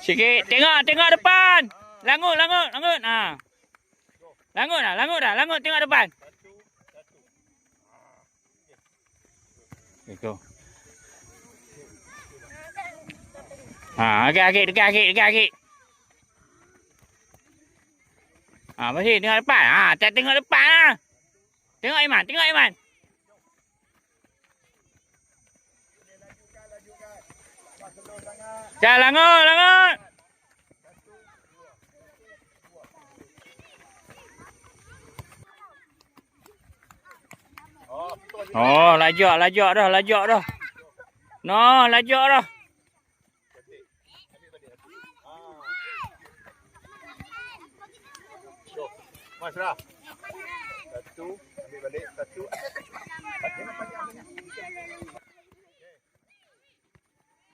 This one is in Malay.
Sikit. Tengok depan. Langut. Ha. Langut dah. Tengok depan. Go. Ha, dekat. Ha, masih tengok depan. Ha, tengok depan lah. Tengok Iman. Jangan langut. Oh, lajak dah. No, lajak dah. Mas Rah. Satu, ambil balik. Satu.